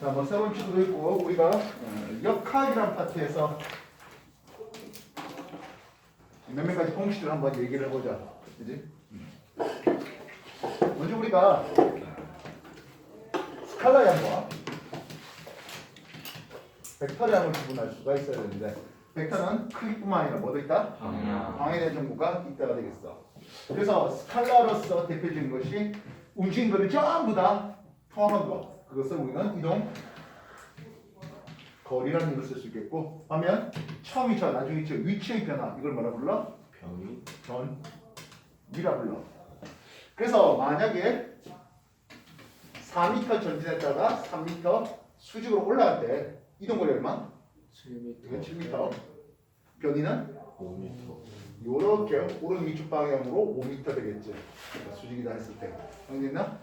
자, 뭐 새로운 치도도 있고 우리가 역학이란 파트에서 몇몇 가지 공식들을 한번 얘기를 해보자. 그지? 먼저 우리가 스칼라 양과 벡터의 양을 구분할 수가 있어야 되는데 벡터는 크기뿐만 아니라 뭐도 있다? 방해된 정보가 있다가 되겠어. 그래서 스칼라로서 대표적인 것이 움직인 것을 전부 다 포함한 것. 그것을 우리는 이동 거리라는 이름을 쓸 수 있겠고, 하면 처음이죠, 나중이죠, 위치의 변화, 이걸 뭐라 불러? 변위라 불러. 그래서 만약에 4m 전진했다가 3m 수직으로 올라갈 때 이동 거리 얼마? 7m. 7m. 변위는 5m. 요렇게 오른 위쪽 방향으로 5m 되겠지. 수직이다 했을 때. 정리됐나?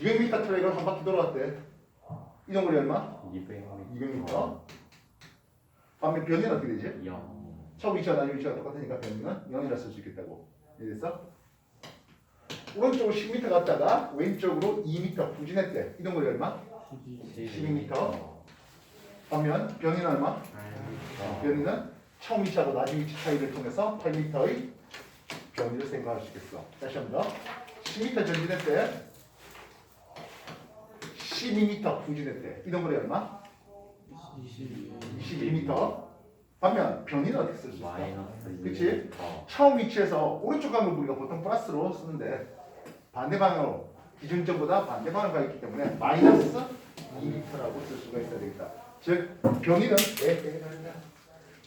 200m 트랙을 한 바퀴 돌아왔대. 이동 거리 얼마? 200m. 반면 변위는 어떻게 되지? 0. 처음 위치와 나중 위치가 똑같으니까 변위는 0이라 쓸 수 있겠다고. 이해됐어? 오른쪽으로 10m 갔다가 왼쪽으로 2m 후진했대. 이동 거리 얼마? 12m. 반면 변위는 얼마? 변위는 처음 위치하고 나중 위치 차이를 통해서 8m의 변위를 생각할 수 있겠어. 다시 한 번 더. 10m 전진했대. 12m 후진했대. 이동 거리 얼마? 22m. 반면 변위는 어떻게 쓸 수 있어? 그치? 처음 위치에서 오른쪽 가면 우리가 보통 플러스로 쓰는데 반대 방향으로 기준점보다 반대 방향으로 가 있기 때문에 마이너스 2m라고 쓸 수가 있어야 되겠다. 즉 변위는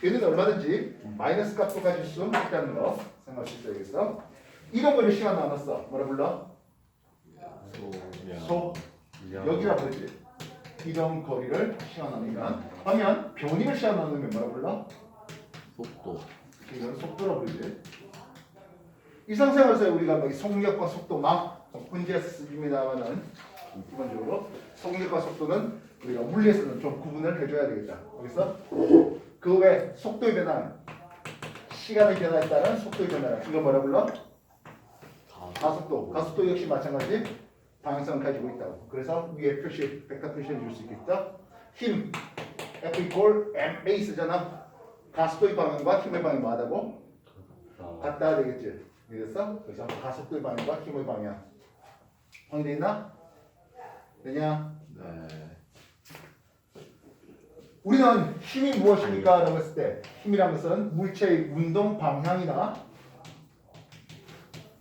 변위는 얼마든지 마이너스 값도 가질 수 있다는 거 생각할 수 있어야겠어. 이동 거리 시간 나눴어. 뭐라 불러? 속 여기라 부르지. 이동 거리를 시간 나누면 하면 변위를 시간 나누면 뭐라 불러? 속도. 이건 속도라 부르지. 일상생활에서 우리가 뭐 속력과 속도 막 문제에서 쓰입니다만은 기본적으로 속력과 속도는 우리가 물리에서는 좀 구분을 해줘야 되겠다. 알겠어? 그 외 속도의 변화, 시간의 변화에 따른 속도의 변화, 이거 뭐라 불러? 가속도. 가속도 역시 마찬가지 방향성을 가지고 있다고. 그래서 위에 표시, 벡터 표시해 줄 수 있겠죠? 힘, F equal ma 쓰잖아. 가속도의 방향과 힘의 방향이 뭐하다고? 같다 되겠지. 이해됐어? 그래서 가속도의 방향과 힘의 방향. 확인되나? 되냐? 네. 우리는 힘이 무엇입니까? 라고 했을 때 힘이라는 것은 물체의 운동 방향이나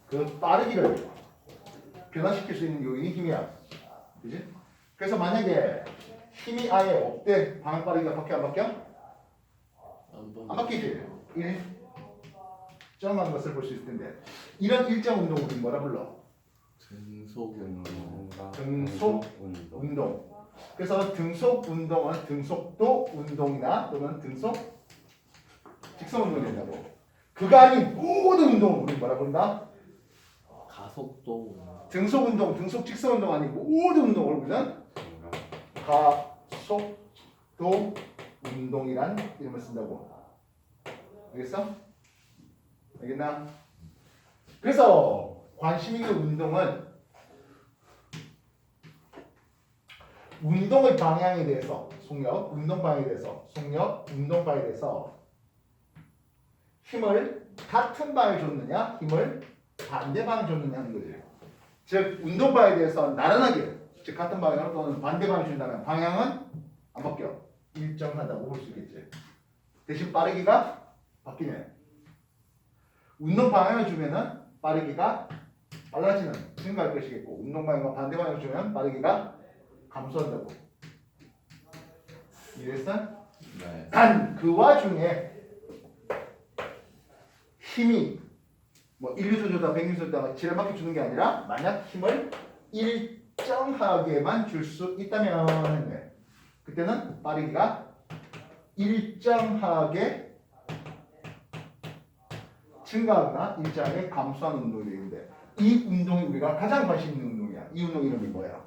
그 빠르기를 변화시킬 수 있는 요인이 힘이야. 그지? 그래서 만약에 힘이 아예 없대. 방향 빠르기가 바뀌어 안 바뀌어? 안 바뀌지. 일정한 것을 볼 수 있을 텐데 이런 일정 운동을 우리 뭐라 불러? 등속 등속 운동. 그래서 등속 운동은 등속도 운동이나 또는 등속 직선 운동이 된다고. 그가 아닌 모든 운동을 우리 뭐라 부른다? 가속도. 등속 운동, 등속 직선 운동 아닌 모든 운동을 우리는 가속도 운동이란 이름을 쓴다고. 알겠어? 알겠나? 그래서 관심 있는 운동은 운동의 방향에 대해서 속력, 운동 방향에 대해서 속력, 운동 방향에 대해서 힘을 같은 방향에 줬느냐, 힘을 반대 방향에 줬느냐 하는 거지. 즉 운동 방향에 대해서 나란하게, 즉 같은 방향으로 또는 반대 방향에 준다면 방향은 안 바뀌어. 일정하다고 볼 수 있겠지. 대신 빠르기가 바뀌네. 운동 방향을 주면은 빠르기가 빨라지는 증가할 것이겠고 운동 방향과 반대 방향을 주면 빠르기가 감소한다고. 이해했어? 네. 단 그 와중에 힘이 뭐 1N 줬다 100N 줬다 지랄맞게 주는 게 아니라 만약 힘을 일정하게만 줄 수 있다면 그때는 빠르기가 일정하게 증가하거나 일정하게 감소하는 운동이 되는데 이 운동이 우리가 가장 관심 있는 운동이야. 이 운동 이름이 뭐야?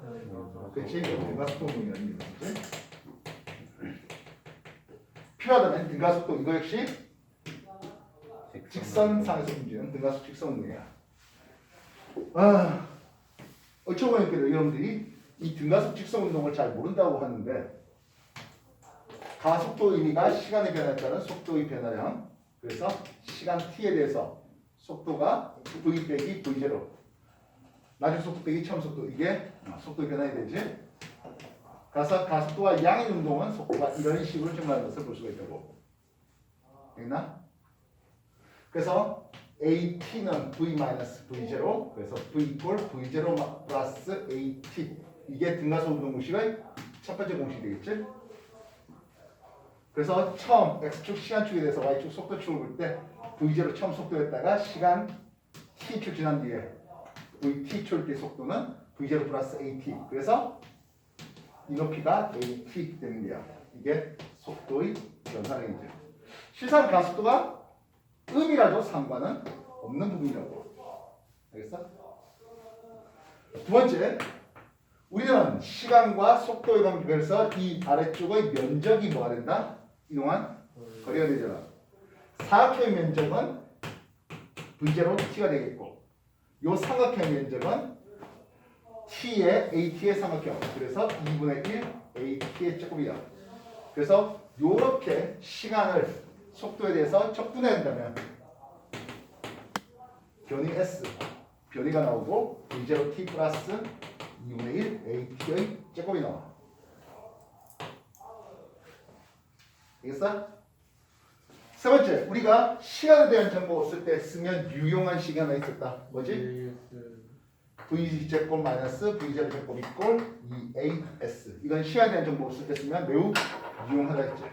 그렇지? 등가속도 운동이라는 이름이지. 필요하다면 등가속도 이거 역시 직선상에서 움직이는 등가속 직선 운동이야. 어처구니 없게도 여러분들이 이 등가속 직선 운동을 잘 모른다고 하는데 가속도 의미가 시간의 변화에 따른 속도의 변화량. 그래서 시간 t에 대해서 속도가 v 빼기 v0 나중 속도 빼기 처음 속도 이게 속도의 변화에 되지. 그래서 가속도와 양의 운동은 속도가 이런 식으로 증가하는 것을 볼 수가 있다고. 됐나? 그래서 AT는 V-V0 그래서 V 이퀄 V0 플러스 AT 이게 등가속 운동 공식의 첫 번째 공식이 되겠지? 그래서 처음 X축 시간축에 대해서 Y축 속도축을 볼 때 V0 처음 속도였다가 시간 T축 지난 뒤에 VT축 때 속도는 V0 플러스 AT 그래서 이 높이가 AT 되는 거야. 이게 속도의 변화량이죠. 실상 가속도가 음이라도 상관은 없는 부분이라고. 알겠어? 두 번째, 우리는 시간과 속도의 관계에서 이 아래쪽의 면적이 뭐가 된다? 이동한 거리가 되잖아. 사각형의 면적은 V0 T가 되겠고 요 삼각형의 면적은 T의 AT의 삼각형. 그래서 2분의 1 AT의 제곱이야. 그래서 요렇게 시간을 속도에 대해서 적분해낸다면 변이 S 변이가 나오고 V0 T 플러스 2분의 1 AT의 제곱이 나와. 알겠어? 세 번째, 우리가 시간에 대한 정보를 쓸 때 쓰면 유용한 시간이 하나 있었다. 뭐지? V 제곱 마이너스 V0 제곱 이꼴 2AS. 이건 시간에 대한 정보를 쓸 때 쓰면 매우 유용하다 했지.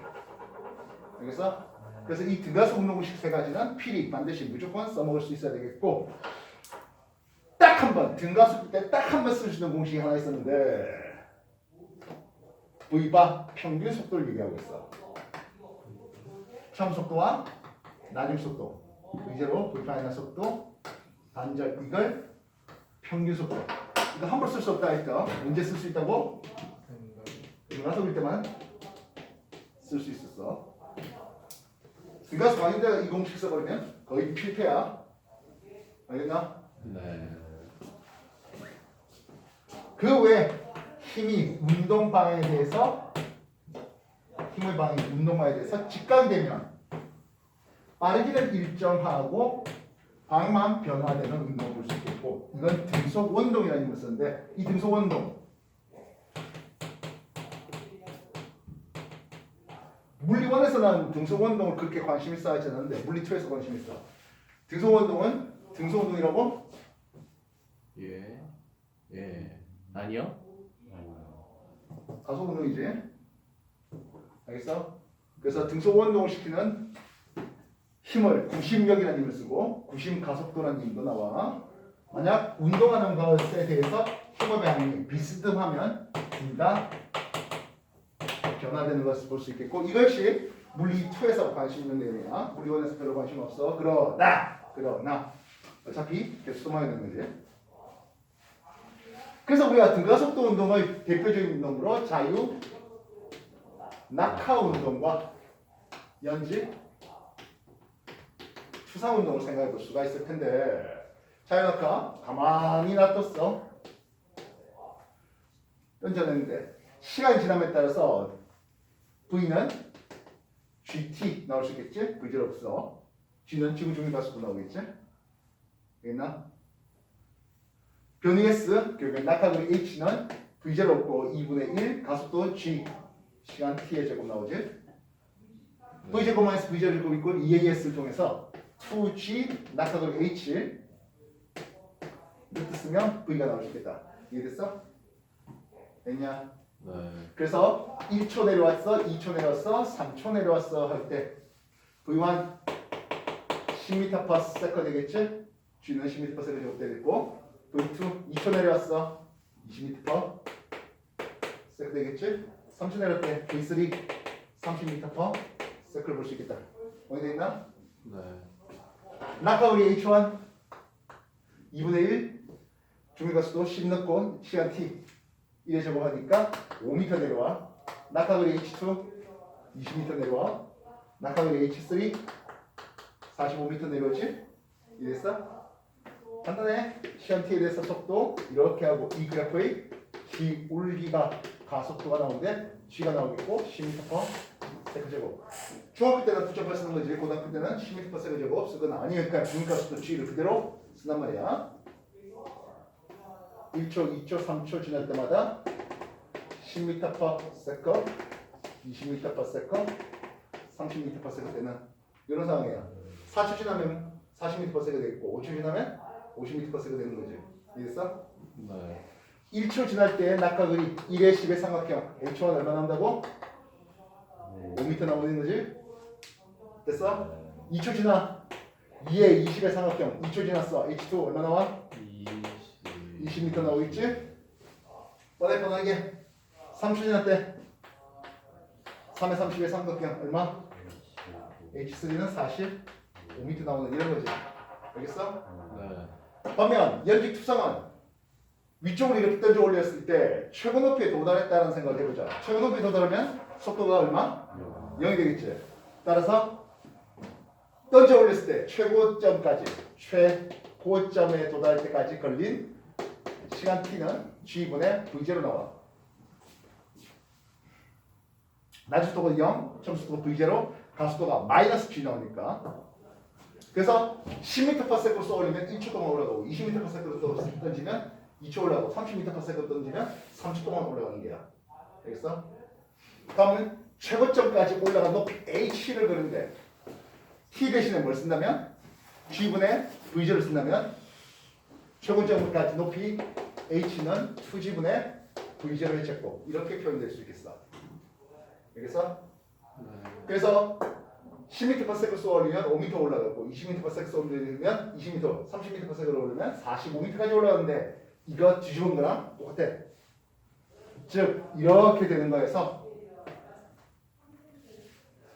알겠어? 그래서 이 등가속 운동식 세 가지는 필히 반드시 무조건 써먹을 수 있어야 되겠고 딱 한 번 등가속 때 딱 한 번 쓸 수 있는 공식이 하나 있었는데 V바 평균 속도를 얘기하고 있어. 처음 속도와 나중 속도 V0 V 파이널 속도 반절 이걸 평균 속도 이거 함부로 쓸 수 없다 했죠. 언제 쓸 수 있다고? 등가속일 때만 쓸 수 있었어. 등가속 아닌데 이 공식 써버리면 거의 필패야. 알겠나? 네. 그 외에 힘이 운동 방향에 대해서 힘의 방향 운동 방향에 대해서 직각되면 빠르기는 일정하고 방향만 변화되는 운동을 볼 수 있겠고 이건 등속 원동이라는 힘을 쓰는데 이 등속 원동 물리원에서는 등속 원동을 그렇게 관심 있어 하지 않는데 물리2에서 관심 있어. 등속 원동은 등속 운동이라고? 예. 예. 아니요? 가속 운동이지. 알겠어? 그래서 등속 원동을 시키는 힘을 구심력이라는 힘을 쓰고 구심 가속도라는 힘도 나와. 만약 운동하는 것에 대해서 힘의 방향이 비스듬하면 둘 다 변화되는 것을 볼 수 있겠고 이것이 물리2에서 관심 있는 내용이야. 물리1에서 별로 관심 없어. 그러나 어차피 계속 써먹어야 되는 거지. 그래서 우리가 등가속도 운동의 대표적인 운동으로 자유 낙하 운동과 연지 추상 운동을 생각해 볼 수가 있을 텐데 자유 낙하 가만히 놔뒀어. 던져냈는데 시간이 지남에 따라서 V는 GT 나올 수 있겠지? V질 없어. G는 지구 중립 가속도 나오겠지? 알겠나? 변이 S, 결국 낙하거리 H는 V0 없고 2분의 1 가속도 G 시간 T의 제곱 나오지? V 제곱 마이너스 V0 제곱 이꼴 EAS를 통해서 2G 낙하거리 H 이렇게 쓰면 V가 나올 수 있겠다. 이해됐어? 됐냐? 네. 그래서 1초 내려왔어, 2초 내려왔어, 3초 내려왔어 할 때 V1 10m/s 되겠지? G는 10m/s 제곱 되겠고 V2 2초 내려왔어 20m/s 되겠지? 3초 내려올 때 V3 30m/s를 볼 수 있겠다. 어디 있나? 네. 낙하거리 H1 2분의 1 중위가속도 10 넣고 시간 T 1에 제곱하니까 5m 내려와. 낙하거리 H2 20m 내려와. 낙하거리 H3 45m 내려오지? 이랬어? 간단해. 시간 T에 대해서 속도 이렇게 하고 이 그래프의 기울기가 가속도가 나오는데 g가 나오겠고 10m/s 제곱. 중학교 때는 부정을 쓰는 거지. 고등학교 때는 10m/s 제곱 쓰거나 아니니까 중가속도 g를 그대로 쓴단 말이야. 1초, 2초, 3초 지날 때마다 10m/s, 20m/s, 30m/s 되는 이런 상황이야. 4초 지나면 40m/s가 되겠고 5초 지나면 50m/s가 되는 거지. 이해됐어? 네. 1초 지날 때 낙하거리 1의 10의 삼각형 H1 얼마 나온다고? 5m 나오는 거지? 됐어? 2초 지나 2의 20의 삼각형 2초 지났어. H2 얼마 나와? 20m 나오겠지? 뻔하게 3초 지날 때 3의 30의 삼각형 얼마? H3는 45m 나오는 이런 거지. 알겠어? 네. 반면 연직 투성은 위쪽으로 이렇게 던져 올렸을 때 최고 높이에 도달했다는 생각을 해보자. 최고 높이에 도달하면 속도가 얼마? 0이 되겠지. 따라서 던져 올렸을 때 최고점까지 최고점에 도달할 때까지 걸린 시간 t는 g분의 v0로 나와. 낮속도가 0, 점속도가 v0, 가속도가 마이너스 g 나오니까. 그래서 10m/s로 쏘올리면 1초 동안 올라가고 20m/s로 던지면 2초 올라가고 30m/s로 던지면 3초 동안 올라가는 게야. 알겠어? 다음은 최고점까지 올라간 높이 h를 그리는데 t 대신에 뭘 쓴다면? g분의 v를 쓴다면 최고점까지 높이 h는 2g분의 v를 했고 이렇게 표현될 수 있겠어. 알겠어? 그래서 10m/s로 쏘아올리면 5m 올라가고 20m/s로 올리면 20m, 30m/s로 올리면 45m까지 올라가는데 이거 뒤집은 거랑 똑같아. 즉 이렇게 되는 거에서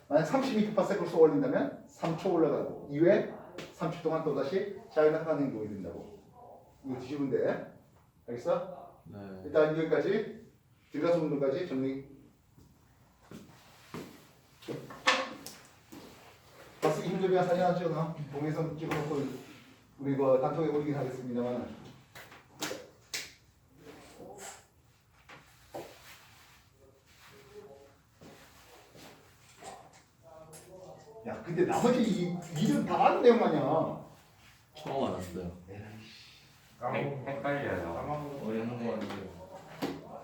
만약 30m/s로 쏘아올린다면 3초 올라가고 이후에 3초 동안 또다시 자유낙하하는 행동이 된다고. 이거 뒤집으면 돼. 알겠어? 네. 일단 여기까지 들어가서 운동까지 정리. 쓰기 힘들면 사진 하나 찍어놔. 동영상 찍어놓고 우리 뭐 단톡에 올리긴 하겠습니다만. 야, 근데 나머지 이름 다 아는 내용 아니야. 처음 알았어요. 헷갈려요. 어려운 거 아니에요.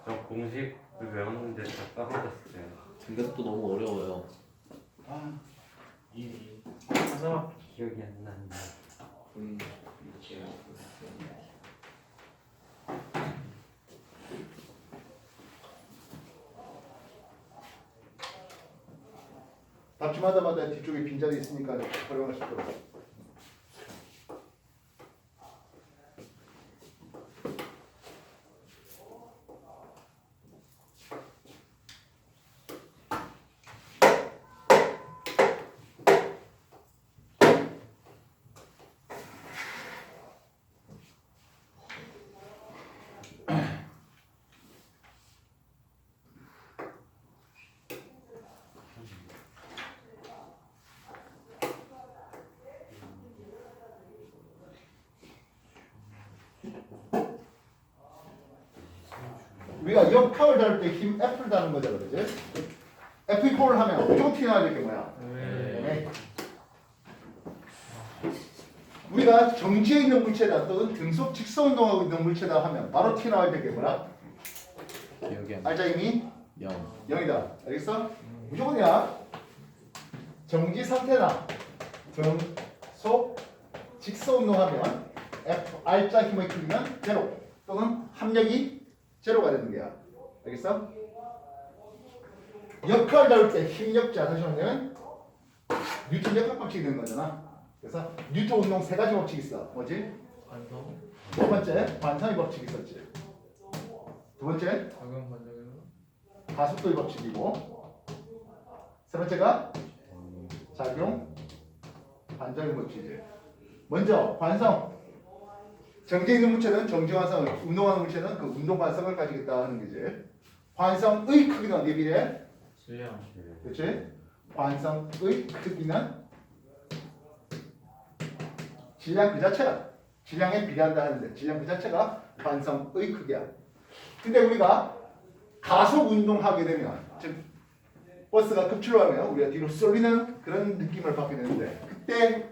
저 공식을 외웠는데 다 까먹었어요. 근데 또 너무 어려워요. 아, 기억이 안 나는데. 답주마다마다 뒤쪽에 빈자리 있으니까 활용할 수 있도록. 우리가 역학을 다룰 때 힘 F를 다는 거잖아, 그지? F=를 하면 무조건 튀어나와야 될 게 뭐야? 네. 우리가 정지해 있는 물체다 또는 등속 직선 운동하고 있는 물체다 하면 바로 튀어나와야 될 게 뭐야? 기억이 안 나. 알자 이미 0. 0이다. 알겠어? 무조건이야. 정지 상태나 등속 직선 운동하면 F R자 힘의 크기는 제로 또는 합력이 제로가 되는 거야. 알겠어? 역할 다룰 때 힘력자 다시 말하면 뉴턴 역학 법칙이 되는 거잖아. 그래서 뉴턴 운동 세 가지 법칙이 있어. 뭐지? 반성, 첫 번째 반사의 법칙이 있었지. 두 번째 작용 반작용, 가속도의 법칙이고 세 번째가 작용 반작용 법칙이지. 먼저 관성. 정지해 있는 물체는 정지 관성을, 운동하는 물체는 그 운동 관성을 가지겠다 하는 거지. 관성의 크기는 어디에 비례해? 질량, 그렇지? 관성의 크기는 질량 그 자체가 질량에 비례한다 하는데 질량 그 자체가 관성의 크기야. 근데 우리가 가속 운동하게 되면 즉 버스가 급출하면 우리가 뒤로 쏠리는 그런 느낌을 받게 되는데 그때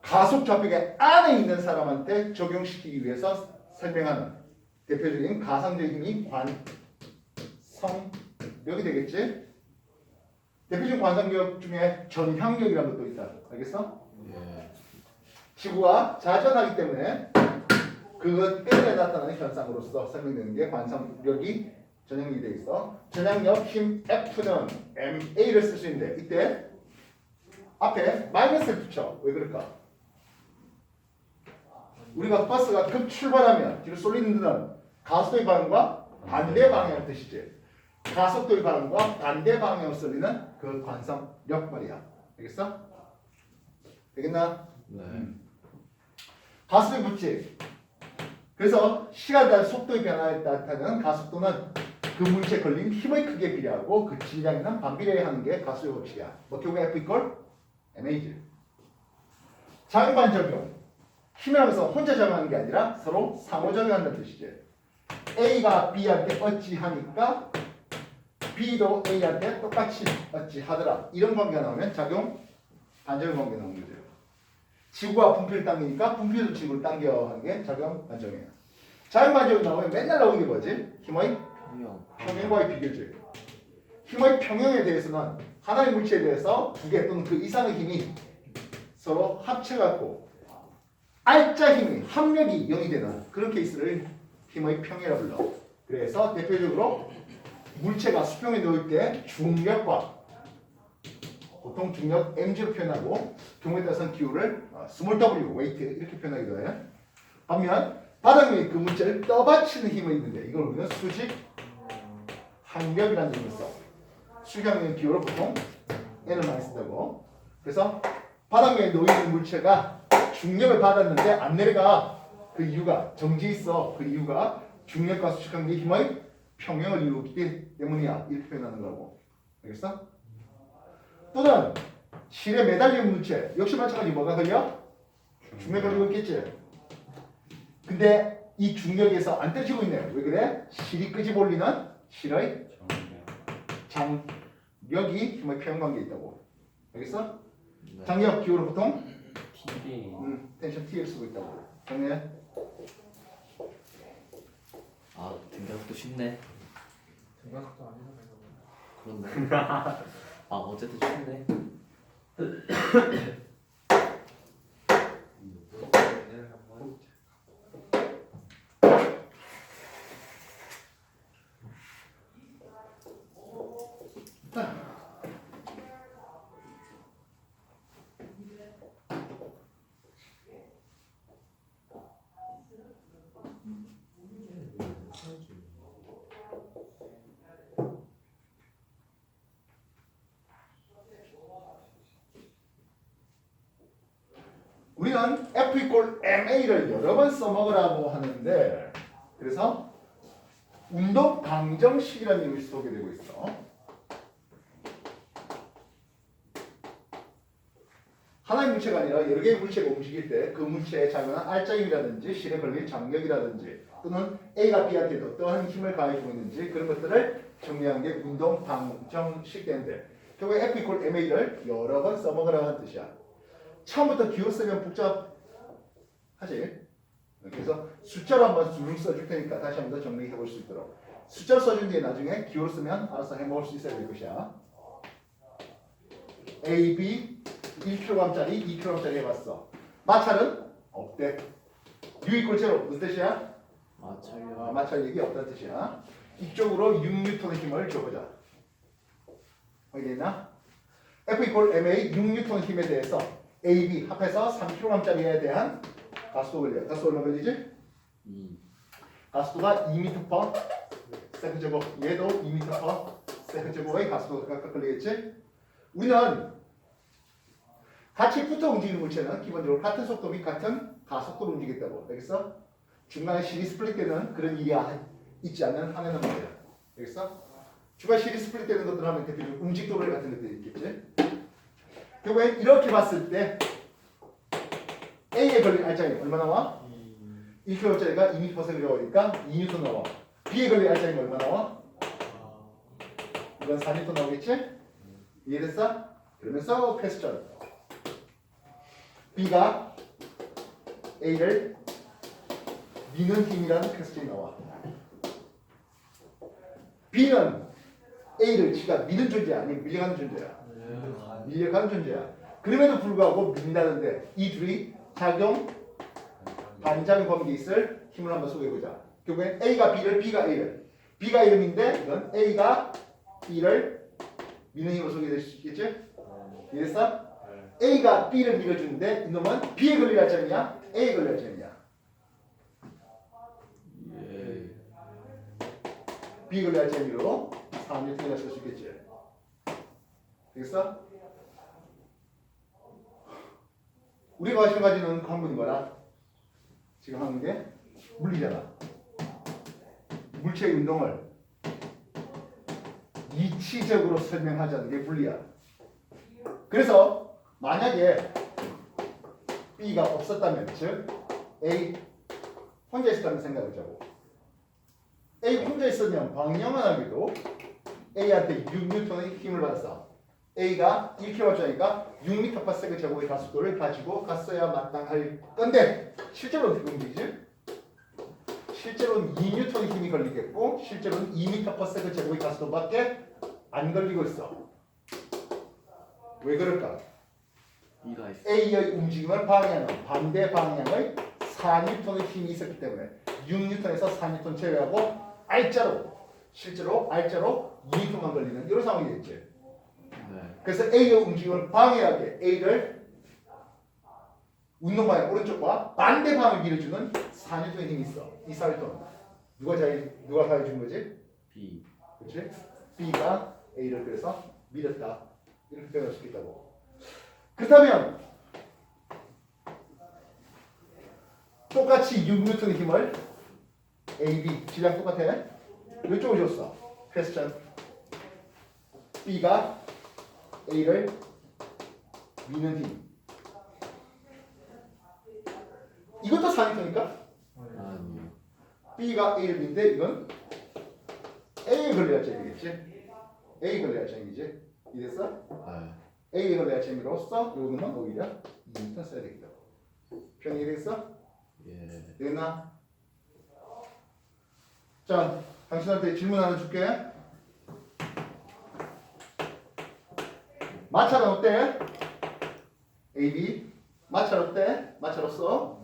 가속 좌표계 안에 있는 사람한테 적용시키기 위해서 설명하는 대표적인 가상적 힘이 관성력이 되겠지? 대표적인 관성력 중에 전향력이라는 것도 있다. 알겠어? 예. 지구가 자전하기 때문에 그것 때문에 나타나는 현상으로서 설명되는 게 관성력이 전향력이 되어 있어. 전향력 힘 F는 MA를 쓸 수 있는데 이때 앞에 마이너스를 붙여. 왜 그럴까? 우리가 버스가 급 출발하면 뒤로 쏠리는 데는 가속도의 방향과 반대 방향을 뜻이지. 가속도의 방향과 반대 방향으로 쏠리는 그 관성력 말이야. 알겠어? 되겠나? 네. 가속도의 법칙. 그래서 시간에 따른 속도의 변화에 따른 가속도는 그 물체에 걸린 힘의 크기에 비례하고 그 질량이랑 반비례하는 게 가속도의 법칙이야. 뭐 결국 F 이퀄 MA지. 장반 적용. 힘이라고 해서 혼자 적용하는 게 아니라 서로 상호작용한다는 뜻이지. A가 B한테 어찌하니까 B도 A한테 똑같이 어찌하더라. 이런 관계가 나오면 작용 반작용 관계 나오는 거죠. 지구가 분필을 당기니까 분필도 지구를 당겨 하는 게 작용 반작용이야. 작용 반작용 나오면 맨날 나오는 게 뭐지? 힘의 평형. 평형과의 비교지. 힘의 평형에 대해서는 하나의 물체에 대해서 두 개 또는 그 이상의 힘이 서로 합쳐갖고 알짜 힘이 합력이 0이 되는 그런 케이스를 힘의 평이라 불러. 그래서 대표적으로 물체가 수평에 놓일 때 중력과 보통 중력 mg로 표현하고 경우에 따라서는 기호를 스몰 w 웨이트 이렇게 표현하기도 해요. 반면 바닥 위에 그 물체를 떠받치는 힘이 있는데 이걸 우리는 수직 항력이라는 이름을 써. 수직항력의 기호를 보통 n을 많이 쓴다고. 그래서 바닥 위에 놓이는 물체가 중력을 받았는데 안 내려가. 그 이유가 정지해 있어. 그 이유가 중력과 수직항력의 힘의 평형을 이루기 때문이야. 이렇게 표현하는 거고. 알겠어? 또는 실에 매달린 물체 역시 마찬가지 뭐가 걸려? 중력이 걸리고 있겠지. 근데 이 중력에서 안 떨어지고 있네. 왜 그래? 실이 끄집어 올리는 실의 장력이 힘의 평형관계에 있다고. 알겠어? 네. 장력 기호를 보통 TV 텐션 T를 쓰고 있다고. 정리해. 아, 등각도 쉽네. 등각도 아니잖아요. 그렇네. 아, 어쨌든 쉽네. 우리는 F 이퀄 MA를 여러 번 써먹으라고 하는데 그래서 운동 방정식이라는 이름이 소개되고 있어. 하나의 물체가 아니라 여러 개의 물체가 움직일 때 그 물체에 작용한 알짜힘이라든지 실에 걸린 장력이라든지 또는 A가 B한테 어떠한 힘을 가해주고 있는지 그런 것들을 정리하는 게 운동 방정식 되는데 결국에 F 이퀄 MA를 여러 번 써먹으라는 뜻이야. 처음부터 기호 쓰면 복잡하지. 그래서 숫자로 한번 쭉 써줄 테니까 다시 한번 더 정리해 볼 수 있도록. 숫자로 써준 뒤에 나중에 기호로 쓰면 알아서 해먹을 수 있어야 될 것이야. A, B 1kg짜리, 2kg짜리 해봤어. 마찰은 없대. U 이퀄 제로 무슨 뜻이야? 마찰력. 마찰력이 없다는 뜻이야. 이쪽으로 6N의 힘을 줘보자. 확인했나? F 이퀄 MA 6N의 힘에 대해서 A, B 합해서 3kg짜리에 대한 가속도 걸려. 가속도 얼마 걸리지? 2. 가속도가 2m/s 제곱. 얘도 2m/s 제곱의 가속도가 각각 걸리겠지? 우리는 같이 붙어 움직이는 물체는 기본적으로 같은 속도 및 같은 가속도로 움직이겠다고. 알겠어? 중간에 실이 스플릿되는 그런 일이 있지 않는 한에는 말이야. 알겠어? 중간에 실이 스플릿되는 것들 하면 대표적으로 움직도를 같은 것들이 있겠지? 결국에 이렇게 봤을 때 A에 걸린 알짜리 얼마 나와? 1kg짜리가 2m/s니까 2N 나와. B에 걸릴 알짜리가 얼마 나와? 아, 이건 4N 나오겠지? 이해됐어? 그러면서 퀘스천 B가 A를 미는 힘이라는 퀘스천이 나와. B는 A를 지가 미는 존재야 아니면 밀려가는 존재야? 밀려가는 존재야. 그럼에도 불구하고 민다는데 이 둘이 작용 반작용 관계에 있을 힘을 한번 소개해보자. 결국엔 A가 B를, B가 A를. B가 A를 민데 이건 A가 B를 미는 힘으로 소개될 수 있겠지? 이해됐어? A가 B를 밀어주는데 이놈은 B에 걸릴 알짜리냐? A에 걸릴 알짜리냐? 예. B에 걸릴 알짜리로 4N을 쓸 수 있겠지? 되겠어? 우리가 관심 가지는 학문이 뭐라? 지금 하는 게 물리잖아. 물체의 운동을 이치적으로 설명하자는 게 물리야. 그래서 만약에 B가 없었다면, 즉 A 혼자 있었다는 생각해보자고. A 혼자 있었면 방영환하게도 A한테 6N의 힘을 받았어. A가 1kg짜리니까 6m/s 제곱의 가속도를 가지고 갔어야 마땅할 건데 실제로는 어떻게 움직이지? 실제로는 2N의 힘이 걸리겠고 실제로는 2m/s 제곱의 가속도밖에 안 걸리고 있어. 왜 그럴까? B가 있어. A의 움직임을 방해하는 반대 방향의 4N의 힘이 있었기 때문에 6N에서 4N 제외하고 실제로 알짜로 2N만 걸리는 이런 상황이 됐지. 네. 그래서 A의 움직임을 방해하게 A를 운동 방향 오른쪽과 반대 방향을 밀어주는 4N의 힘이 있어. 이 4N 누가 가해준 거지? B. 그렇지? B가 A를 그래서 밀었다. 이렇게 표현할 수 있다고. 그렇다면 똑같이 6N의 힘을 A, B 질량 똑같아. 이쪽을 줬어. 퀘스천 B가 A를 미는 힘. 이것도 4N이니까 아니요. B가 A를 미는데 이건 A에 걸려야 잼이겠지. A에 걸려야 잼이지. 이랬어? 아. A에 걸려야 잼으로써 요거는 오히려 2N 써야 되겠다. 표현이 되겠어? 예. 되겠나? 자, 당신한테 질문 하나 줄게. 마찰은 어때? A, B. 마찰 어때? 마찰로써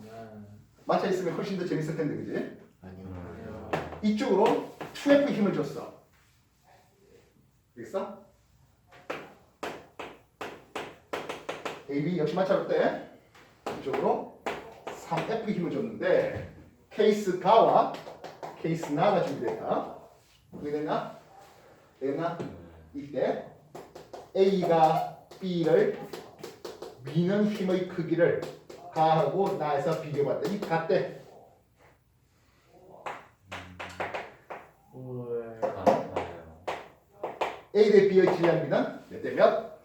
마찰 있으면 훨씬 더 재밌을 텐데, 그지? 아니요. 이쪽으로 2F 힘을 줬어. 되겠어? A, B 역시 마찰 어때? 이쪽으로 3F 힘을 줬는데 케이스 가와 케이스 나가 준비됐다. 그게 됐나? 됐나? 이때 A가 B를 미는 힘의 크기를 가하고 나에서 비교봤더니 같대. A 대 B의 질량비는 몇 대 몇?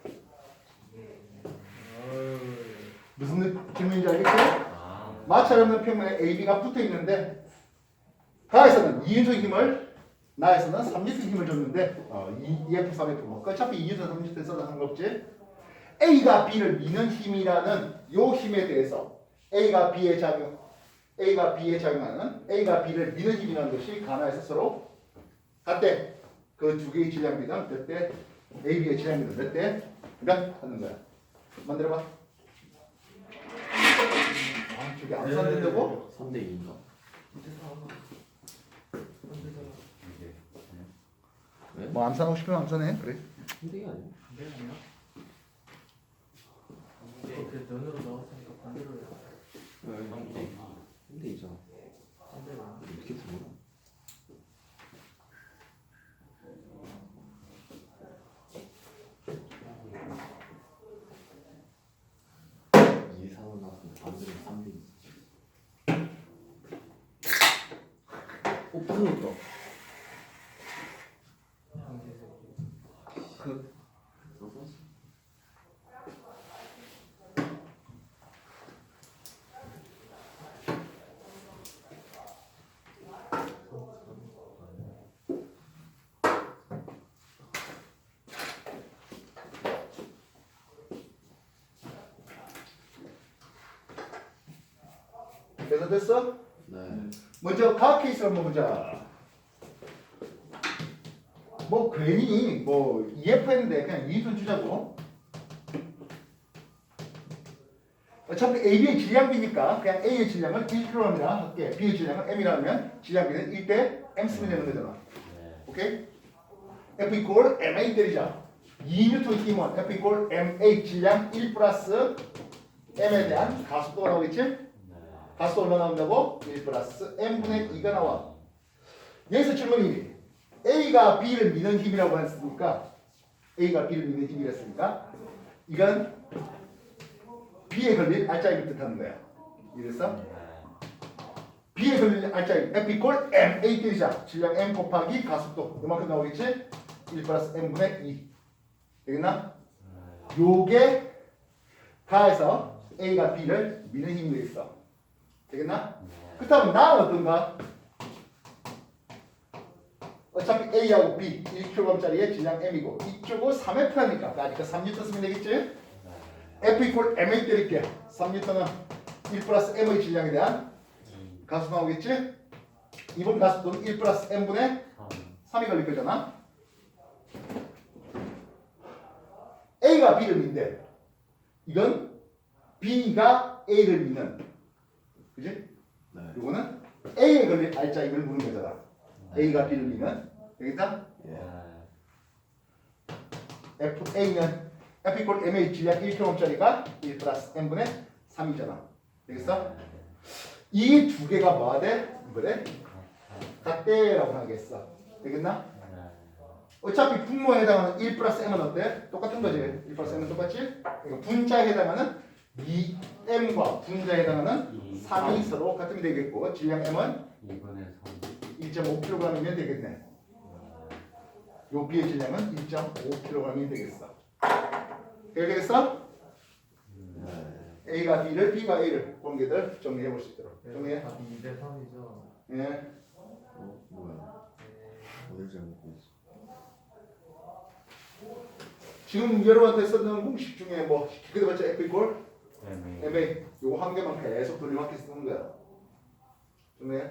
무슨 질문인지 알겠지? 마찰 없는 평면에 A, B가 붙어 있는데 가에서는 2N 힘을 나에서는 3N 힘을 줬는데 EF, 3F 뭐 어차피 2N, 3N 써도 상관없지. A가 B를 미는 힘이라는 요 힘에 대해서 A가 B에 작용하는 A가 B를 미는 힘이라는 것이 가나에서 서로 같대. 그 두 개의 질량비는 몇 대? A, B의 질량비는 몇 대? 몇 하는 거야. 만들어봐. 아, 저게 안 산다고? 3대 2인가? 왜? 뭐 암산하고 싶으면 암산해. 그래. 3대 2 아니야? 이렇게 면으로 나왔으니까 반대로 해야 왜? 3대 2잖아. 반대로. 어떻게 들어? 예상은 나왔는데 반대로 3대 2. 오, 풀었다. 그 써서? 그래서 됐어? 네. 먼저 각 케이스를 한번 보자. 뭐 괜히 뭐 EF 했는데 그냥 이인수 주자고. 어차피 AB의 질량비니까 그냥 A의 질량은 1kg이라 할게. B의 질량은 M이라면 질량비는 1대 M 쓰면 되는 거잖아. 네. 오케이? F 이퀄 MA 때리자. 2N 힘은 F 이퀄 MA 질량 1 플러스 M에 대한 가속도가 나오겠지? 네. 가속도 얼마 나온다고? 1 플러스 M분의 2가 나와. 여기서 질문이 A가 B를 미는 힘이라고 했으니까 A가 B를 미는 힘이랬으니까 이건 B에 걸릴 알짜임을 뜻하는 거야. 이래서 B에 걸릴 알짜임 F 이퀄 MA 때리자. 질량 M 곱하기 가속도 이만큼 나오겠지? 1 플러스 M분의 2 되겠나? 요게 가해서 A가 B를 미는 힘이 되겠어. 되겠나? 그렇다면 나는 어떤가? 어차피 A하고 B 1kg짜리의 질량 M이고 이쪽은 3F니까 그러니까 3N 쓰면 되겠지? F 이퀄 MA 때릴게. 3N은 1 플러스 M의 질량에 대한 가속 나오겠지? 이번 가속도는 1 플러스 M분의 3이 걸릴 거잖아. A가 B를 민대. 이건 B가 A를 미는. 그지? 네. 요거는 A에 걸릴 알짜임을 묻는 거잖아. A가 B를 미는. 되겠다? 예. A는 F 이퀄 MA 질량 1kg짜리가 1 플러스 M분의 3이잖아. 되겠어? 이 두 개가 뭐가 돼? 이거래? 같대라고 하겠어. 되겠나? 어차피 분모에 해당하는 1 플러스 M은 어때? 똑같은 거지. 1 플러스 M은 똑같지? 그러니까 분자에 해당하는 2M과 분자에 해당하는 3이 서로 같으면 되겠고 질량 M은 2분의 3. 1.5kg이면 되겠네. 요 B의 질량은 1.5kg이 되겠어. 되겠어? A가 B를, B가 A를 관계들 정리해 볼 수 있도록. 정리해. 답이 2대 3이죠. 예. 뭐야? 어딜 잘못 보였어? 지금 여러분한테 썼는 공식 중에 뭐 그대봤자 F 이퀄 네. MA 요거 한 개만 계속 돌려막기 쓰는 거야. 정리해.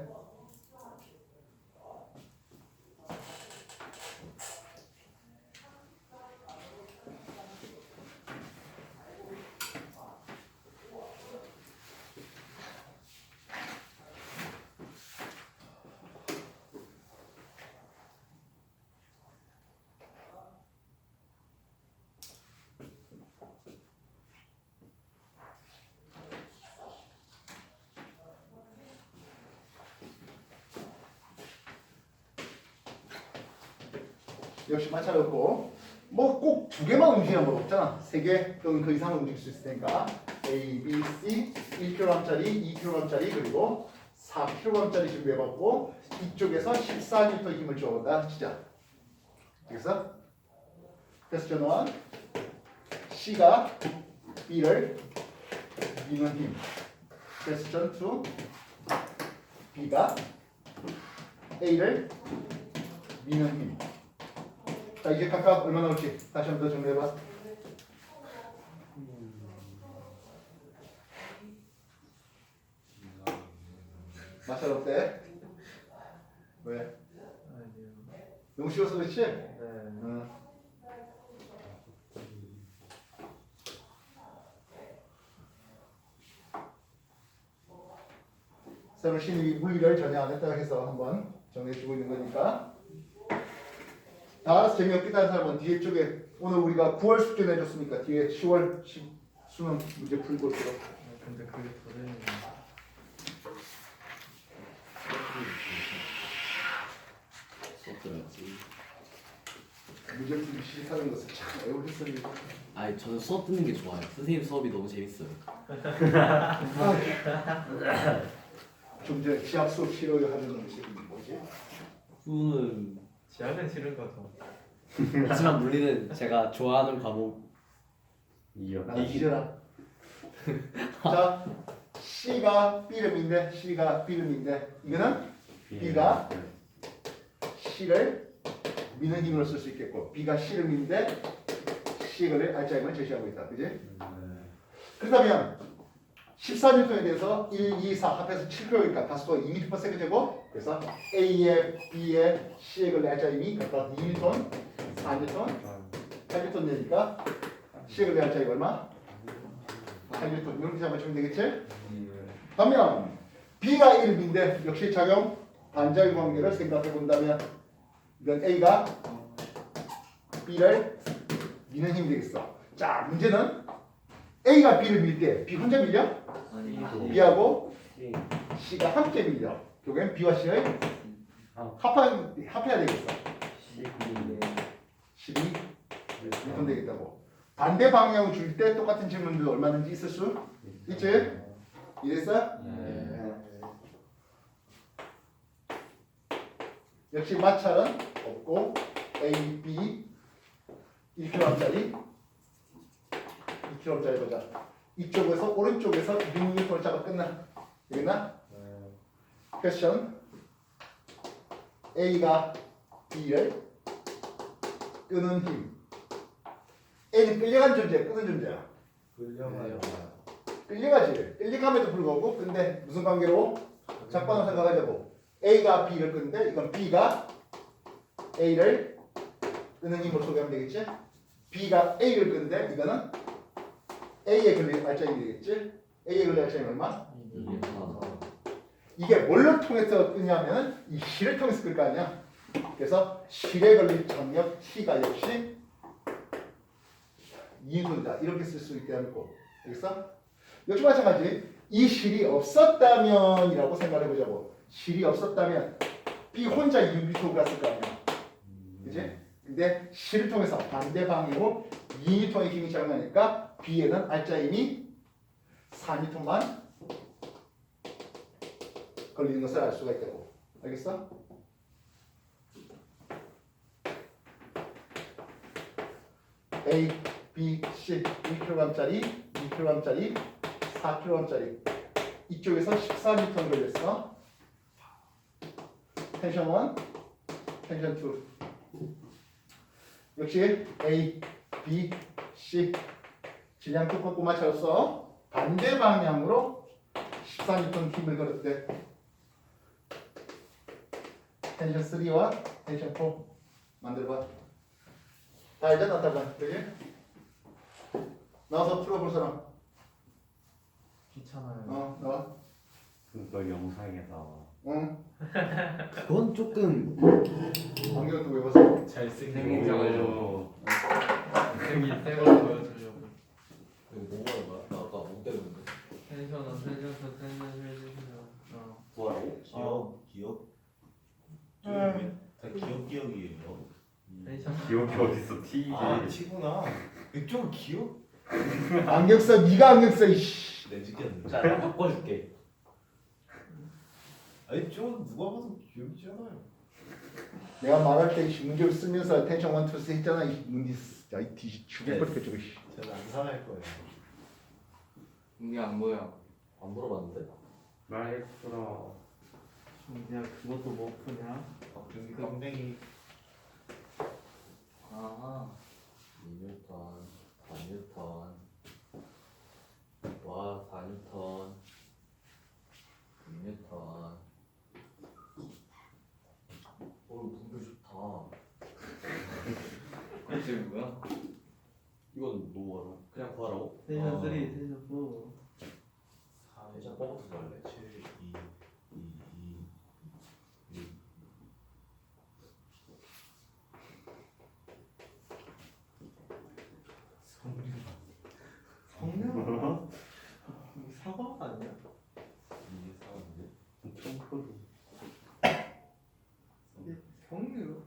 역시 마찬가지고 뭐 꼭 두 개만 움직이는 건 없잖아. 세 개 또는 그 이상을 움직일 수 있을 테니까 A, B, C 1kg짜리, 2kg짜리 그리고 4kg짜리 준비해봤고 이쪽에서 14N 힘을 줘본다 치자. 알겠어? 퀘스천 1 C가 B를 미는 힘. 퀘스천 2 B가 A를 미는 힘. 자 이제 각각 얼마 나올지 다시 한 번 더 정리해봐. 마샬 어때? 왜? 아니요. 너무 쉬워서 그렇지? 네. 응. 새로 신입이 물리를 전혀 안 했다고 해서 한번 정해주고 있는 거니까 다 알아서 재미없겠다는 사람은 뒤에 쪽에 오늘 우리가 9월 숙제 내줬으니까 뒤에 10월 수능 문제 풀고 있도록. 근데 그게 더 되는 수업들었지. 문제 풀기 싫다는 것을 참 애호했습니다. 아니 저는 수업 듣는 게 좋아요. 선생님 수업이 너무 재밌어요. 좀 전에 지압 수업 싫어요 하는 놈이 뭐지? 수는 지하는 싫은 거죠. 하지만 물리는 제가 좋아하는 과목. 이요. 나는 잊어라. 자, C가 B를 민대, C가 B를 민대. 이거는 B가 C를 미는 힘으로 쓸 수 있겠고 B가 C를 미는데 C를 알짜임을 제시하고 있다. 그지? 그렇다면 14N에 대해서 1, 2, 4 합해서 7kg니까 다수가 2m/s 되고 그래서 A에 B에 C에 걸린 알짜임이 각각 2N, 4N, 8N 되니까 C에 걸린 알짜임이 얼마? 8N 이렇게 잡아주면 되겠지? 반면 B가 1B인데 역시 작용 반작용 관계를 생각해 본다면 이건 A가 B를 미는 힘이 되겠어. 자 문제는 A가 B를 밀 때 B 혼자 밀려? 아니 B하고 C가 함께 밀려. 결국엔 B와 C의 합해야 되겠어. 12 이렇게 되겠다고. 반대 방향을 줄 때 똑같은 질문도 얼마든지 있을 수 있지? 이랬어? 역시 마찰은 없고 A, B 1kg짜리 2kg짜리 보자. 이쪽에서 오른쪽에서 6m 작업 끝나. 되겠나? 퀘스천 A가 B를 끄는 힘. A는 끌려간 존재야, 끄는 존재야. 끌려가지. 끌려감에도 불구하고 근데 무슨 관계로? 작반을 생각하자고. A가 B를 끄는데 이건 B가 A를 끄는 힘으로 소개하면 되겠지? B가 A를 끄는데 이거는 A에 걸린 알짜임이 되겠지? A에 걸린 알짜임이 얼마? 이게 뭘로 통해서 끄냐면 이 실을 통해서 끌 거 아니야? 그래서 실에 걸린 장력 T가 역시 2N이다. 이렇게 쓸 수 있게 하고 알겠어? 역시 마찬가지 이 실이 없었다면이라고 생각해 보자고. 실이 없었다면 B 혼자 6N을 갔을 거 아니야. 그치? 근데 실을 통해서 반대 방향으로 2N의 힘이 작용하니까 B에는 알짜임이 4N만 걸리는 것을 알 수가 있다고. 알겠어? A, B, C 1kg짜리, 2kg짜리, 4kg짜리 이쪽에서 14N 걸렸어. 텐션 1, 텐션 2 역시 A, B, C 질량 뚜껑 꼬마 차였어. 반대 방향으로 14N 힘을 걸었대. 텐션 3와 텐션 4 만들어봐. 다 알잖아, 답은. 그지? 나와서 풀어볼 사람. 귀찮아요. 나와. 그거 영상에 나와. 응. 그건 조금 안경 또 왜 벗어? 잘생긴 오. 생긴 쌤을 보여주려고. 뭐 하는 거야? 나 아까 못 때렸는데. 텐션은 텐션 해주시면. 뭐라고? 기억? 다 기억이에요. 텐션. 기억이 어딨어? T. 아, 티구나. 이쪽은 기억? 안경 써. 네가 안경 써. 이씨. 내 찍겠는데. 자, 나 바꿔줄게. 아니, 좀 누가 봐도 기억이잖아요. 내가 말할 때 문제를 쓰면서 텐션 1, 2, 3 했잖아. 이 문디. 야, 이 뒤 죽일 것 같아 저거. 저는 안 상할 거예요. 이게 안 보여. 안 물어봤는데? 말했구나. 야 그것도 못 푸냐? 박준기 깜댕이. 아. 2뉴턴, 4뉴턴. 와, 4뉴턴. 2뉴턴. 분배 좋다. 그게 뭐야? 이건 뭐 하라? 그냥 구하라고? 텐션 3, 텐션 4. 일단 뻥부터 할래. 7, 2, 2, 2, 6. 성능? 사과 아니야? 이게 사는데? 청포도. 성류.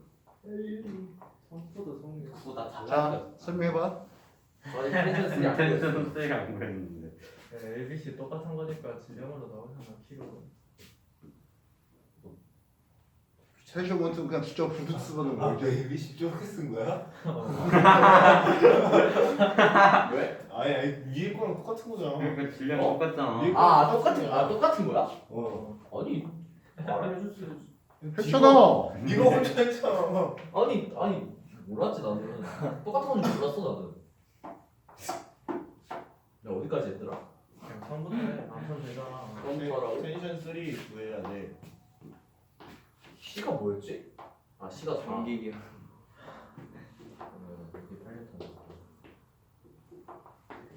성포도 성류. 그거 다 자, 달라. 설명해봐. 텐션 3 안 텐션 보였어. 세가 안 보였는데. LBC 똑같은 거니까 질량으로 나오잖아 키로. 텐션 1, 2 그냥 숫자 부득 쓰는 아, 거지. ABC 쪽에 쓴 거야? 왜? 아니, 위에 거랑 똑같은 거잖아. 그러니까 질량 어? 똑같잖아. 위에 아 똑같은 거야? 어. 아니 말해줬어요. 했잖아. 네가 혼자 했잖아. 아니 몰랐지 나는. 똑같은 건지 몰랐어 나는. 내가 어디까지 했더라? 그냥 처음부터 해. 안 써도 되잖아. 컴퓨터라고? 텐션 3 구해야 돼. C가 뭐였지? 아 C가 전기기야. 이게 8년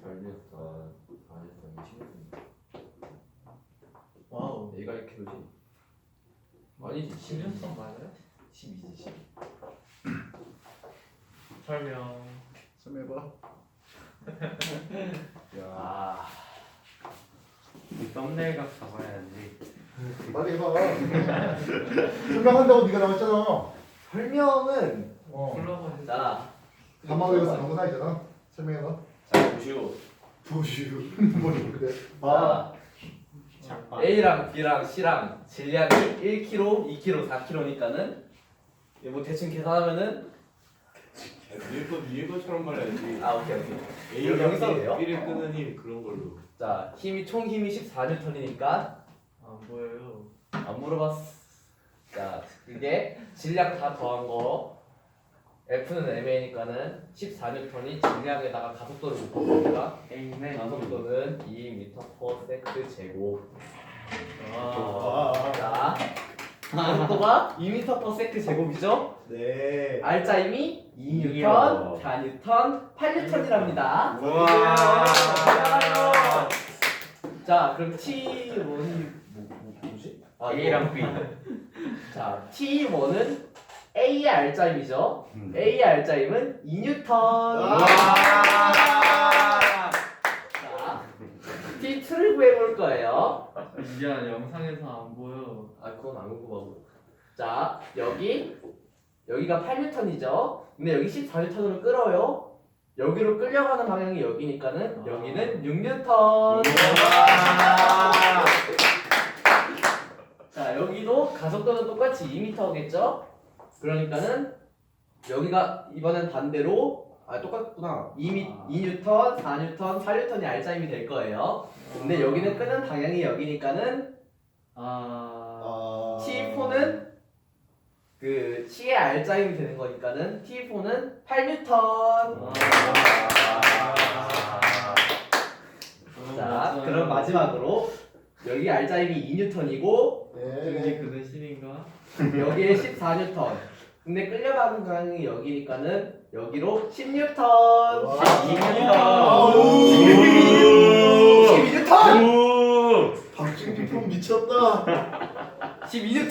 전이었다. 4년 전 10년 와우. 내가 이렇게 되지? 아니지 10년선 맞아요? 12지 12. 설명. 설명해봐. 야. 아 이 썸네일 각 잡아야지. 빨리 해봐. 설명한다고 네가 나왔잖아. 설명은 콜라보 해. 자 가만 외워서 아무나 있잖아. 설명해봐. 자 보시오. 부슈. 뭐지 그래? 자 작반. A랑 B랑 C랑 질량이 1kg, 2kg, 4kg니까는 뭐 대충 계산하면은 위에 것처럼 말해야지. 아 오케이. A가 여기 써도 돼요? B를 끄는 힘 그런 걸로. 자 총 힘이 14N이니까 안 보여요. 안 물어봤어. 자 이게 질량 다 더한 거 F는 MA니까는 14N이 질량에다가 가속도를 묶어보니까 에이맨. 가속도는 2m/s 제곱. 아. 자 가속도가 2m/s 제곱이죠? 네. R자임이 2N, 이요. 4N, 8N이랍니다. 우와. 자 그럼 T1이 뭐지? 아, A랑 B. 자 T1은 A의 R자임이죠? 음. A의 R자임은 2N. 와. 자 T2를 구해볼 거예요. 미안 영상에서 안 보여. 아 그건 안 궁금하고. 자 여기가 8N이죠? 근데 여기 14N으로 끌어요. 여기로 끌려가는 방향이 여기니까는 아. 여기는 6N. 자 여기도 가속도는 똑같이 2m겠죠? 그러니까는 여기가 이번엔 반대로 똑같구나. 2N, 4N, 4N이 R자임이 될 거예요. 근데 여기는 끄는 방향이 여기니까는 T4는 그 T의 R자임이 되는 거니까는 T4는 8N. 자 그럼 마지막으로 여기 R자임이 2N이고 등지 네. 그대 신인가? 여기에 14N. 근데 끌려가는 방향이 여기니까는 여기로 10N. 12N. 박진기품 미쳤다. 12N.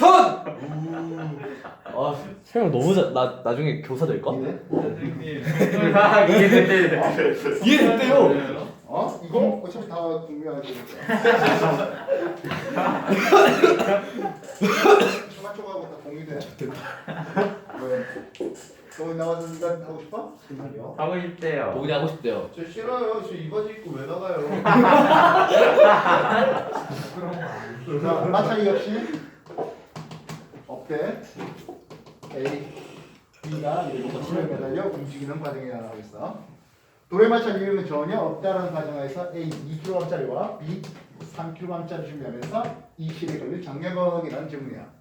설명 너무 나 나중에 교사 될까? 이네? 선생님. 이해됐대요. 어? 이거 어차피 다 중요하지. 초가초가하고 다 공유돼. 왜? 너 나와서 인간 하고 싶어? 하고 싶대요. 동훈이 하고 싶대요. 저 싫어요. 저 이 바지 입고 왜 나가요? 자, 마찰이 역시 없대. A, B가 이렇게 힘을 매달려 움직이는 과정이 나오고 있어. 도레 마찰 이유는 전혀 없다라는 가정하에서 A 2kg짜리와 B 3kg짜리 준비하면서 이 실에 걸릴 장력원이라는 질문이야.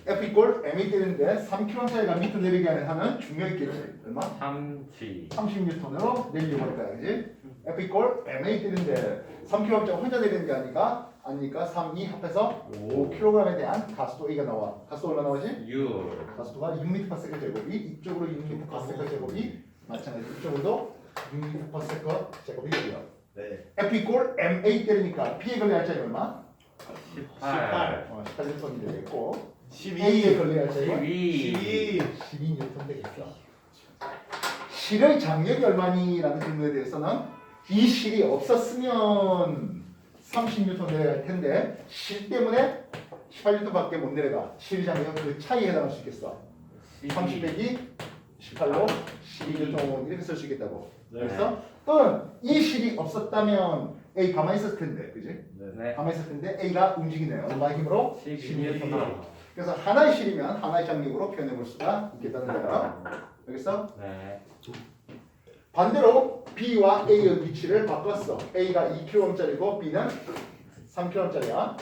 F 이꼴 MA 되는데 3kg짜리가 밑으로 내리게 하는 중력이 있겠지. 얼마? 3G. 30N으로 내리려고 할 거야, 그지? F 이꼴 MA 되는데 3kg짜리 혼자 내리는 게 아니니까 3, 2 합해서 5kg에 대한 가속도 A가 나와. 가속도 얼마 나오지? 6. 가속도가 6m/s 제곱이 이쪽으로 6m/s 제곱이 마찬가지 이쪽으로도 6m/s 제곱이 되고요. 네. F 이꼴 MA 때리니까 B에 걸릴 할자리 얼마? 18. 18N이 되겠고 12. A에 걸릴 할자리는 12. 12N 되겠죠. 실의 장력이 얼마니라는 질문에 대해서는 이 실이 없었으면 30N 내려갈 텐데 실 때문에 18N밖에 못 내려가. 실 장력 그 차이에 해당할 수 있겠어. 30 빼기 18로 12N 이렇게 쓸 수 있겠다고. 네. 그래서 또는 이 실이 없었다면 A 가만히 있었을 텐데, 그지? 네. 가만히 있었을 텐데 A가 움직이네요. 얼마의 힘으로? 12. 12N. 그래서 하나의 실이면 하나의 장력으로 표현해 볼 수가 있겠다는 거야. 알겠어? 네. 반대로 B와 A의 위치를 바꿨어. A가 2kg짜리고 B는 3kg짜리야.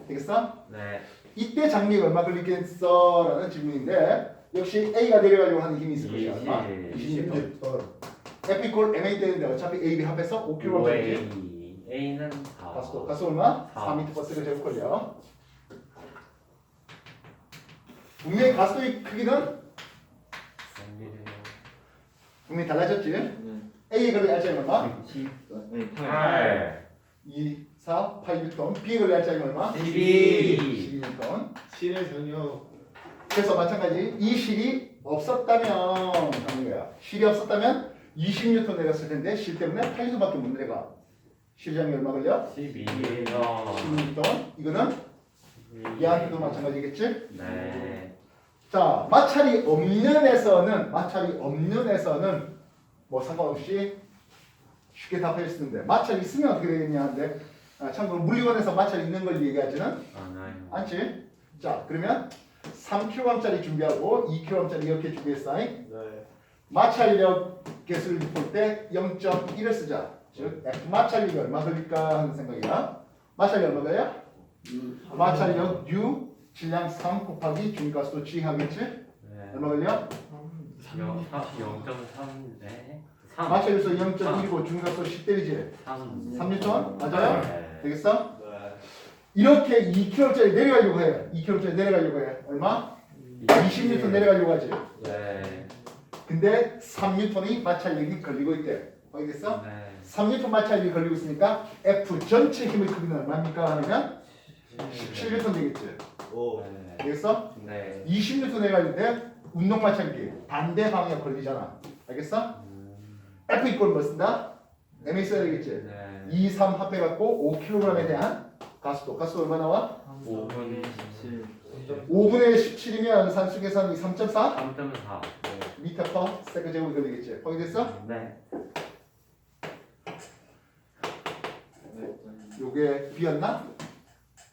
되겠어? 네. 이때 장력이 얼마 걸리겠어? 라는 질문인데 역시 A가 내려가려고 하는 힘이 있을 것이야. 얼마? 20N. F 이꼴 MA 되는데 어차피 A, B 합해서 5kg짜리. A는 4. 가스도 얼마? 4. 4m per second 제곱 걸려. 분명히 가스도의 크기는 분명히 달라졌지? A에 걸릴 알짜리 얼마? 8. 2, 4, 8N. B에 걸릴 알짜리 얼마? 12. 12N. 실의 전혀 그래서 마찬가지 이 실이 없었다면 하는 거야. 실이 없었다면 20N 내렸을 텐데 실 때문에 8N밖에 못 내려가. 실장이 얼마 걸려? 12에요. 16N. 이거는 얘한테도 마찬가지겠지? 네. 자, 마찰이 없는 에서는 뭐 상관없이 쉽게 답할 수 있는데 마찰이 있으면 어떻게 되겠냐 하는데 참고로 물리원에서 마찰이 있는 걸 얘기하지는 많아요. 않지? 자, 그러면 3kg짜리 준비하고 2kg짜리 이렇게 준비했어. 네. 마찰력 개수를 볼 때 0.1을 쓰자. 즉 F 마찰력이 얼마 걸릴까 하는 생각이야. 마찰력 얼마 걸려? 마찰력 U 질량 3 곱하기 중가스도 G 하겠지? 네. 얼마 걸려? 0.3. 네. 3. 마찰력에서 0.1이고 중가스도 10 때리지? 3. 3N? 맞아요? 네. 되겠어? 네. 이렇게 2kg짜리 내려가려고 해. 2kg짜리 내려가려고 해. 얼마? 20N 내려가려고 하지. 네. 근데 3N이 마찰력이 걸리고 있대. 알겠어? 네. 3N 마찰력이 걸리고 있으니까 F 전체 힘의 크기는 얼마입니까? 하면 17N 되겠지. 오. 네. 알겠어? 네. 20N 내려가는데 운동 마찰력이 반대 방향 걸리잖아. 알겠어? F 이꼴 뭐 쓴다? MA 써야 되겠지. 네. 2, 3 합해갖고 5kg에 대한 가스도 얼마 나와? 5분 5분의 17이면 산수 계산이 3.4 3.4. 미터 퍼 세컨드 제곱이 걸리겠지. 확인됐어? 네. 요게 B였나?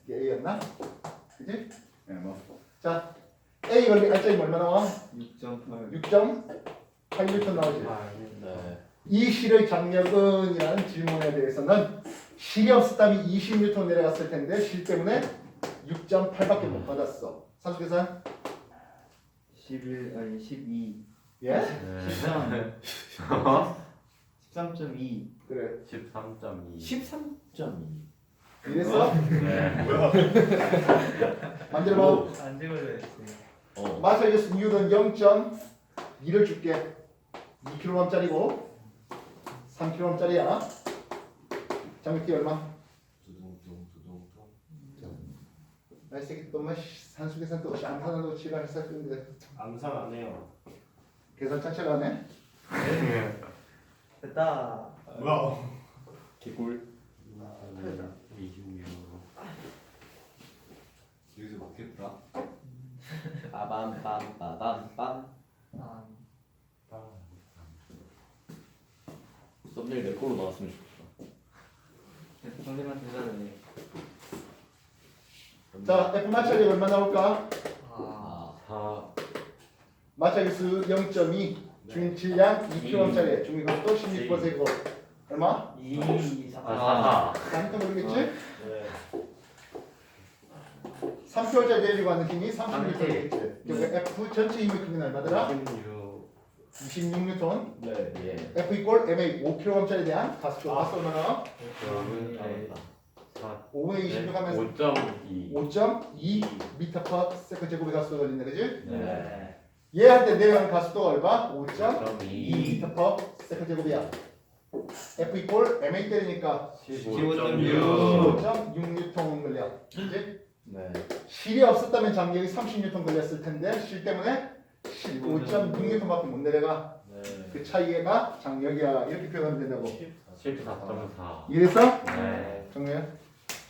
이게 A였나? 그지? 네, 뭐. 자, A 걸린 알짜리 얼마 나와? 6.8N 나오지. 네. 이 실의 장력은? 이라는 질문에 대해서는 실이 없었다면 20N 내려갔을 텐데 실 때문에 6.8밖에 못 받았어. 산수 계산? 11 아니 12 예? 13 13.2 그래. 13.2. 13.2 이랬어? 네. 만들어봐. 안 찍어줘야지. 마찰 이겼으 이유는 0.2를 줄게. 2kg짜리고 3kg짜리야. 장력기 얼마? 나 이 새끼 또 뭐 산수 계산 또 암산하고 지랄했어. 근데 암산 안 해요. 계산 자체가 안 해? 됐다. 뭐야? 개꿀 26. 여기서 먹겠다 빠밤빰빠밤빰 아, 썸네일 내 걸로 나왔으면 좋겠다 선생님한테 잘해 자, F 마찰력 얼마 나올까? 아, 4. 마찰 기수 0.2 중 질량 2kg짜리 중위값도 16%고 얼마? 2, 4, 4. 다음부터 모르겠지? 네. 3kg짜리 내리고 하는 힘이 36N 네. 되겠지. 그러니까 F 전체 힘의 크기는 얼마더라? 26. 26N. 네. 예 F 이꼴 MA 5kg짜리 대한 가스 얼마나? 5분 네. 5분의 26 하면서 5.2. 5.2 미터 퍼 세컨드 제곱의 가스가 걸린다, 그지? 네. 얘한테 내려가는 가스도 얼마? 5.2 5.2. 미터 퍼 세컨드 제곱이야. F 이꼴 MA 때리니까 15.6. 15.6N 걸려. 그지? 네 실이 없었다면 장력이 30N 걸렸을 텐데 실 때문에 15.6N밖에 못 내려가. 네. 그 차이가 장력이야. 이렇게 표현하면 된다고. 14.4. 이해됐어? 네. 정리해.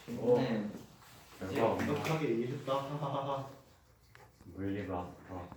네 그래서 완벽하게 이해했다. 하하하하. 물리 마스터.